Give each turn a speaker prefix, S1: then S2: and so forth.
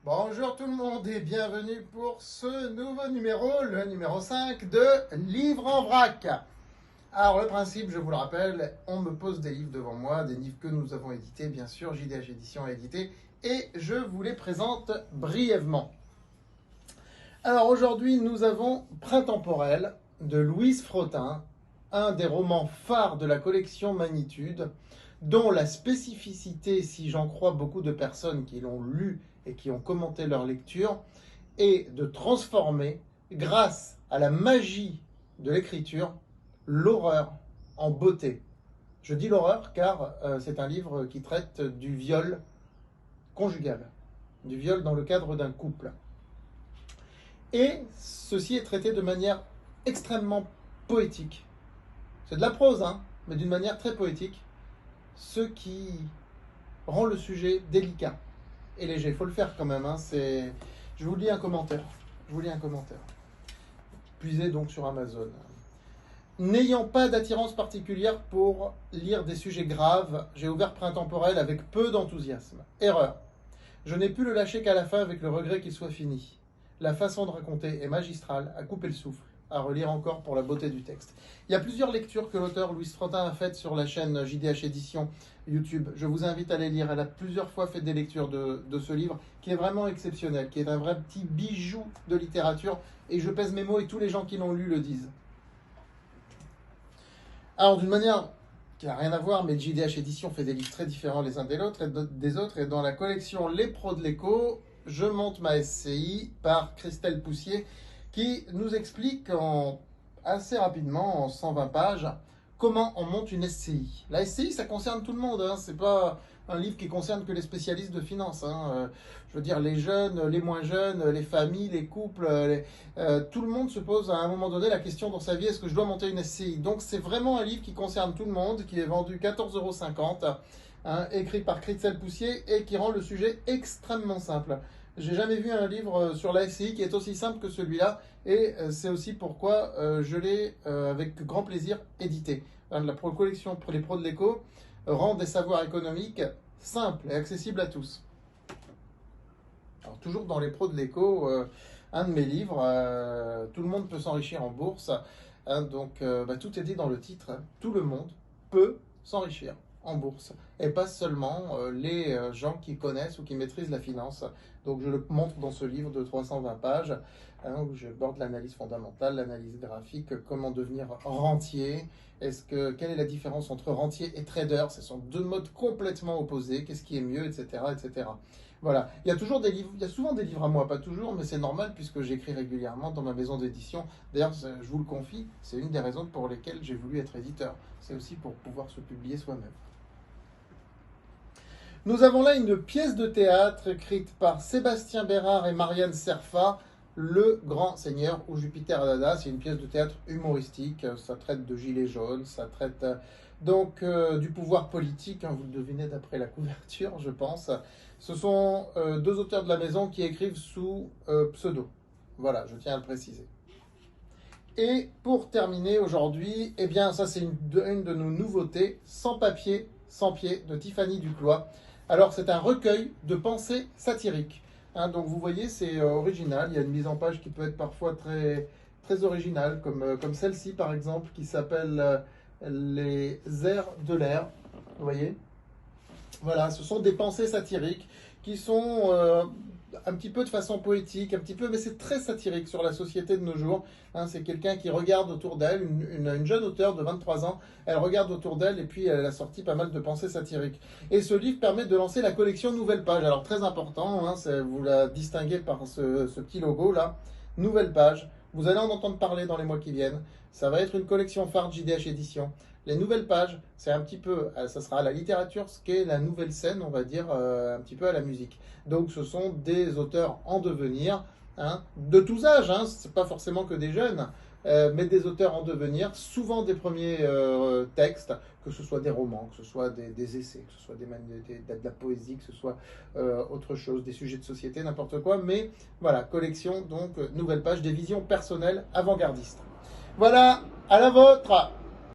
S1: Bonjour tout le monde et bienvenue pour ce nouveau numéro, le numéro 5 de Livres en vrac. Alors le principe, je vous le rappelle, on me pose des livres devant moi, des livres que nous avons édités, bien sûr, JDH Édition a édité, et je vous les présente brièvement. Alors aujourd'hui, nous avons Printemporel de Louise Frottin, un des romans phares de la collection Magnitude, dont la spécificité, si j'en crois beaucoup de personnes qui l'ont lu et qui ont commenté leur lecture, est de transformer, grâce à la magie de l'écriture, l'horreur en beauté. Je dis l'horreur car c'est un livre qui traite du viol conjugal, du viol dans le cadre d'un couple. Et ceci est traité de manière extrêmement poétique. C'est de la prose, hein, mais d'une manière très poétique, ce qui rend le sujet délicat et léger. Il faut le faire quand même. Hein, je vous lis un commentaire. Puisez donc sur Amazon. N'ayant pas d'attirance particulière pour lire des sujets graves, j'ai ouvert Printemporel avec peu d'enthousiasme. Erreur. Je n'ai pu le lâcher qu'à la fin avec le regret qu'il soit fini. La façon de raconter est magistrale, à couper le souffle, à relire encore pour la beauté du texte. Il y a plusieurs lectures que l'auteur Louise Frottin a faites sur la chaîne JDH Édition YouTube. Je vous invite à les lire. Elle a plusieurs fois fait des lectures de ce livre qui est vraiment exceptionnel, qui est un vrai petit bijou de littérature. Et je pèse mes mots et tous les gens qui l'ont lu le disent. Alors d'une manière qui n'a rien à voir, mais JDH Édition fait des livres très différents les uns des autres. Et dans la collection Les Pros de l'écho, je monte ma SCI par Christelle Poussier, qui nous explique assez rapidement, en 120 pages, comment on monte une SCI. La SCI, ça concerne tout le monde, hein. C'est pas un livre qui concerne que les spécialistes de finance. Hein. Je veux dire, les jeunes, les moins jeunes, les familles, les couples, tout le monde se pose à un moment donné la question dans sa vie, est-ce que je dois monter une SCI? Donc c'est vraiment un livre qui concerne tout le monde, qui est vendu 14,50 €, hein, écrit par Christelle Poussier et qui rend le sujet extrêmement simple. J'ai jamais vu un livre sur la SCI qui est aussi simple que celui-là, et c'est aussi pourquoi je l'ai avec grand plaisir édité. La collection pour les pros de l'écho rend des savoirs économiques simples et accessibles à tous. Alors toujours dans les pros de l'écho, un de mes livres, Tout le monde peut s'enrichir en bourse. Hein, donc tout est dit dans le titre, hein. Tout le monde peut s'enrichir en bourse, et pas seulement les gens qui connaissent ou qui maîtrisent la finance. Donc je le montre dans ce livre de 320 pages, hein, où je borde l'analyse fondamentale, l'analyse graphique, comment devenir rentier, quelle est la différence entre rentier et trader, ce sont deux modes complètement opposés, qu'est-ce qui est mieux, etc., etc. Voilà, il y a toujours des livres, il y a souvent des livres à moi, pas toujours, mais c'est normal puisque j'écris régulièrement dans ma maison d'édition. D'ailleurs, je vous le confie, c'est une des raisons pour lesquelles j'ai voulu être éditeur. C'est aussi pour pouvoir se publier soi-même. Nous avons là une pièce de théâtre écrite par Sébastien Bérard et Marianne Serfa, Le Grand Seigneur ou Jupiter Adada. C'est une pièce de théâtre humoristique, ça traite de gilets jaunes, ça traite donc du pouvoir politique, hein, vous le devinez d'après la couverture, je pense. Ce sont deux auteurs de la maison qui écrivent sous pseudo. Voilà, je tiens à le préciser. Et pour terminer aujourd'hui, eh bien ça c'est une de nos nouveautés, Sans papier, sans pied, de Tiffany Duclois. Alors c'est un recueil de pensées satiriques. Hein, donc vous voyez, c'est original, il y a une mise en page qui peut être parfois très, très originale, comme celle-ci par exemple, qui s'appelle Les airs de l'air. Vous voyez? Voilà, ce sont des pensées satiriques qui sont un petit peu de façon poétique, un petit peu, mais c'est très satirique sur la société de nos jours. Hein, c'est quelqu'un qui regarde autour d'elle, une jeune auteure de 23 ans, elle regarde autour d'elle et puis elle a sorti pas mal de pensées satiriques. Et ce livre permet de lancer la collection Nouvelle Page. Alors très important, hein, vous la distinguez par ce petit logo là, Nouvelle Page. Vous allez en entendre parler dans les mois qui viennent. Ça va être une collection phare de JDH Édition. Les nouvelles pages, c'est un petit peu, ça sera à la littérature, ce qu'est la nouvelle scène, on va dire, un petit peu à la musique. Donc ce sont des auteurs en devenir, hein, de tous âges, hein, c'est pas forcément que des jeunes, mais des auteurs en devenir, souvent des premiers textes, que ce soit des romans, que ce soit des essais, que ce soit de la poésie, que ce soit autre chose, des sujets de société, n'importe quoi. Mais voilà, collection, donc, nouvelle page, des visions personnelles avant-gardistes. Voilà, à la vôtre!